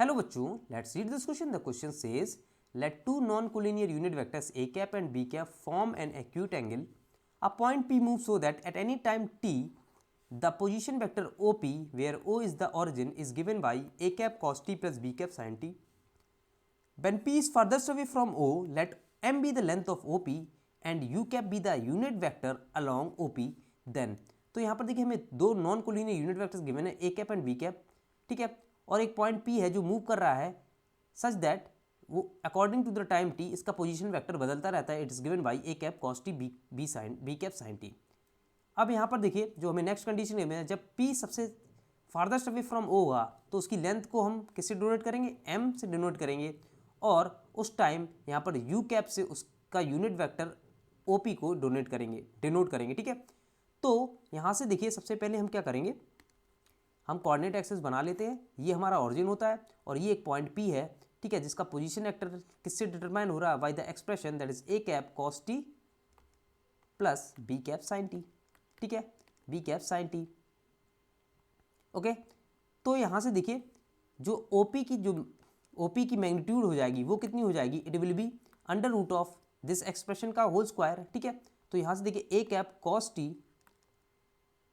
Hello बच्चों, let's read this question. The question says let two non-collinear unit vectors a cap and b cap form an acute angle. A point P moves so that at any time t, the position vector OP, where O is the origin, is given by a cap cos t plus b cap sin t. When P is furthest away from O, let m be the length of OP and u cap be the unit vector along OP. Then तो यहाँ पर देखिए हमें दो non collinear unit vectors given है a cap and B cap, ठीक है, और एक पॉइंट पी है जो मूव कर रहा है सच दैट वो according to the time t इसका पोजीशन वेक्टर बदलता रहता है. It is given by a cap cos t b cap sine t. अब यहाँ पर देखिए जो हमें नेक्स्ट कंडीशन है, जब पी सबसे फार्दस्ट अवे फ्रॉम ओ होगा तो उसकी लेंथ को हम किससे डिनोट करेंगे, एम से डिनोट करेंगे, और उस टाइम यहाँ पर यू कैप से उसका यूनिट वेक्टर ओ पी को डिनोट करेंगे, ठीक है. तो यहाँ से देखिए सबसे पहले हम क्या करेंगे, हम कोऑर्डिनेट एक्सिस बना लेते हैं. ये हमारा ऑरिजिन होता है और ये एक पॉइंट पी है, ठीक है, जिसका पोजीशन वेक्टर किससे डिटरमाइन हो रहा है, by the expression that is a cap cos t plus b cap sine t, ठीक है, b cap sine t. Okay, तो यहाँ से देखिए जो ओपी की मैग्नीट्यूड हो जाएगी वो कितनी हो जाएगी, it will be under root of this expression का होल स्क्वायर, ठीक है. तो यहाँ से देखिए a cap cos t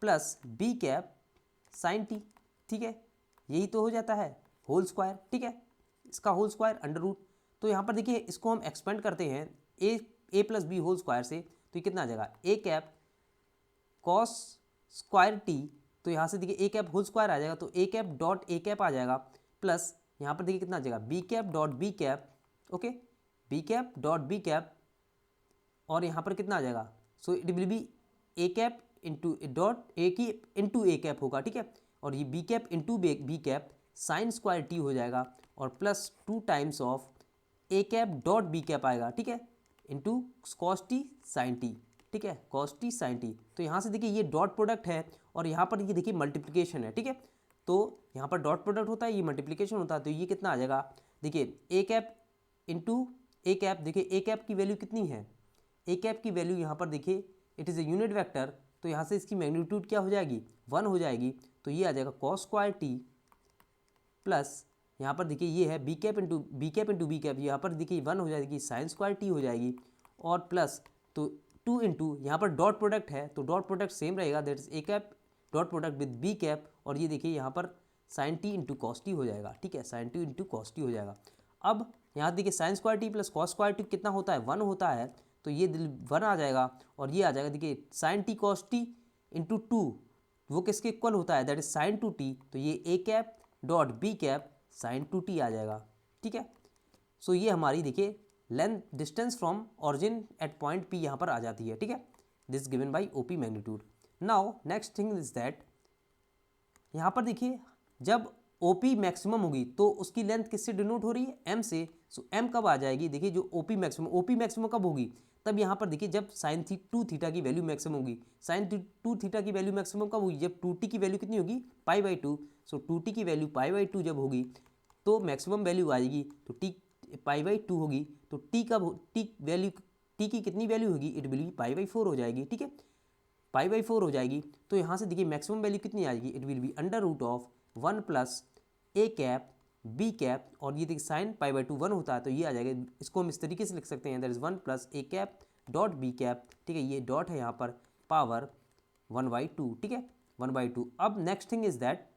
plus b cap sine t, ठीक है, यही तो हो जाता है होल स्क्वायर, ठीक है, इसका होल स्क्वायर अंडर रूट. तो यहाँ पर देखिए इसको हम एक्सपेंड करते हैं a plus b whole square से, तो ये कितना आ जाएगा a cap cos square t. तो यहाँ से देखिए ए कैप होल स्क्वायर आ जाएगा तो a cap dot a cap आ जाएगा प्लस यहाँ पर देखिए कितना आ जाएगा b cap dot b cap, okay, b cap dot b cap, और यहाँ पर कितना आ जाएगा, so it will be a cap into dot A की इंटू ए कैप होगा, ठीक है, और ये b cap into b cap sine square t हो जाएगा और plus 2 times of a cap dot b cap आएगा, ठीक है, into cos t sine t, ठीक है, कॉस टी साइन टी. तो यहाँ से देखिए ये डॉट प्रोडक्ट है और यहाँ पर ये देखिए मल्टीप्लिकेशन है, ठीक है. तो यहाँ पर डॉट प्रोडक्ट होता है, ये मल्टीप्लिकेशन होता है, तो ये कितना आ जाएगा, देखिए a cap into a cap. देखिए ए कैप की वैल्यू कितनी है, ए कैप की वैल्यू यहाँ पर देखिए it is a unit vector, तो यहाँ से इसकी मैग्नीट्यूड क्या हो जाएगी, 1 हो जाएगी. तो ये आ जाएगा कॉस स्क्वायर टी प्लस यहाँ पर देखिए ये है b cap into b cap, यहाँ पर देखिए 1 हो जाएगी, साइन स्क्वायर टी हो जाएगी, और प्लस तो 2 इंटू यहाँ पर डॉट प्रोडक्ट है तो डॉट प्रोडक्ट सेम रहेगा, that is a cap dot product with b cap, और ये देखिए यहाँ पर sine t into cos t हो जाएगा, ठीक है, sine t into cos t हो जाएगा. अब यहाँ देखिए sine square t plus cos square t कितना होता है, 1 होता है, तो ये 1 आ जाएगा, और ये आ जाएगा देखिए sine t cos t into 2, वो किसके इक्वल होता है, that is sine two t, तो ये a cap dot b cap sine two t आ जाएगा, ठीक है. सो ये हमारी देखिए length distance from origin at point p यहाँ पर आ जाती है, ठीक है, this given by o p magnitude. Now next thing is that यहाँ पर देखिए जब ओ पी मैक्सिमम होगी तो उसकी लेंथ किससे डिनोट हो रही है, एम से. सो एम कब आ जाएगी, देखिए जो ओ पी मैक्सिमम कब होगी, तब यहाँ पर देखिए जब साइन टू थीटा की वैल्यू मैक्सिमम होगी. साइन टू थीटा की वैल्यू मैक्सिमम कब होगी, जब 2t की वैल्यू कितनी होगी, पाई बाई 2. सो 2t की वैल्यू पाई बाई 2 जब होगी तो मैक्सिमम वैल्यू आएगी, तो टी पाई बाई 2 होगी, तो टी कब टी की कितनी वैल्यू होगी, it will B pi by 4 हो जाएगी, ठीक है, पाई बाई 4 हो जाएगी. तो यहाँ से देखिए मैक्सिमम वैल्यू कितनी आएगी, it will be under root of 1 plus a cap b cap, और ये देखिए साइन पाई बाई 2 1 होता है, तो ये आ जाएगा, इसको हम इस तरीके से लिख सकते हैं, that is 1 plus a cap dot b cap, ठीक है, ये डॉट है यहाँ पर पावर 1/2, ठीक है, 1/2. अब नेक्स्ट थिंग इज दैट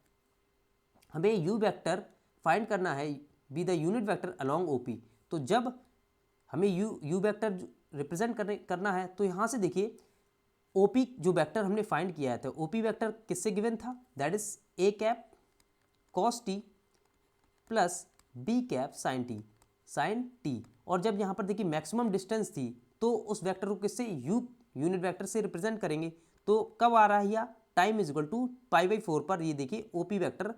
हमें यू वेक्टर फाइंड करना है be the unit vector along O P. तो जब हमें यू वेक्टर रिप्रेजेंट करना है तो यहाँ से देखिए ओपी जो वेक्टर हमने फाइंड किया है, तो ओपी वेक्टर किससे गिवन था, that is a cap cos t plus b cap sine t. और जब यहाँ पर देखिए मैक्सिमम डिस्टेंस थी तो उस वेक्टर को किससे यूनिट वेक्टर से रिप्रेजेंट करेंगे. तो कब आ रहा है या time is equal to pi by 4 पर ये देखिए ओपी वेक्टर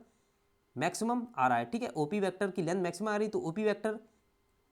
मैक्सिमम आ रहा है, ठीक है, ओपी वेक्टर की लेंथ मैक्सिमम आ रही है, तो ओपी वेक्टर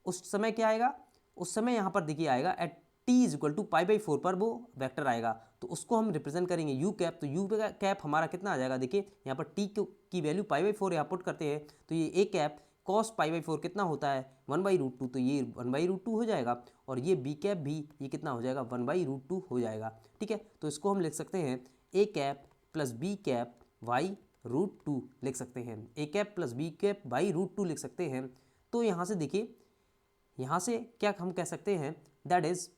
उस समय क्या आएगा, उस समय यहाँ पर देखिए आएगा at t is equal to pi by 4 पर वो वेक्टर आएगा, तो उसको हम रिप्रेजेंट करेंगे यू कैप. तो यू कैप हमारा कितना आ जाएगा, देखिए यहाँ पर टी की वैल्यू पाई बाई 4 यहाँ पुट करते हैं, तो ये a cap cos pi by 4 कितना होता है 1/√2, तो ये 1/√2 हो जाएगा, और ये बी कैप भी ये कितना हो जाएगा 1/√2 हो जाएगा, ठीक है. तो इसको हम लिख सकते हैं a cap plus b cap by √2 लिख सकते हैं, a cap plus b cap by √2 लिख सकते हैं। तो यहाँ से देखिए, यहाँ से क्या हम कह सकते हैं, दैट इज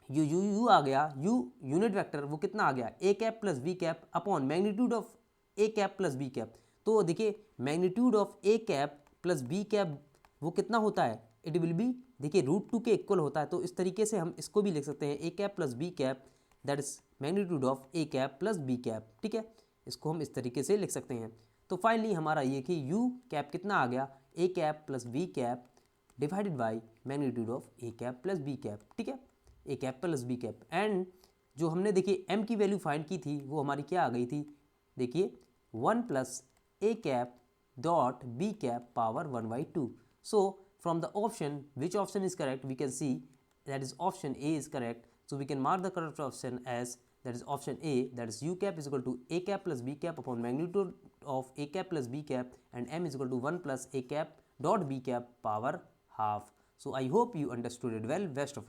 यू आ गया, यू यूनिट वेक्टर वो कितना आ गया, a cap plus b cap upon magnitude of a cap plus b cap. तो देखिए magnitude of a cap plus b cap वो कितना होता है, इट विल बी, देखिए √2 के इक्वल होता है। तो इस तरीके से हम इसको भी लिख सकते हैं, a cap plus b cap that is magnitude of a cap plus b cap, ठीक है, इसको हम इस तरीके से लिख सकते हैं। तो फाइनली हमारा ये कि यू कैप कितना आ गया, a cap plus b cap divided by magnitude of a cap plus b cap, ठीक है, a cap plus b cap. And जो हमने देखिए एम की वैल्यू फाइंड की थी वो हमारी क्या आ गई थी, देखिए 1 plus a cap dot b cap power 1/2। So from the option which option is correct, we can see that is option A is correct. So we can mark the correct option as that is option A, that is u cap is equal to a cap plus b cap upon magnitude of a cap plus b cap, and m is equal to 1 plus a cap dot b cap power half. So I hope you understood it well. Best of luck.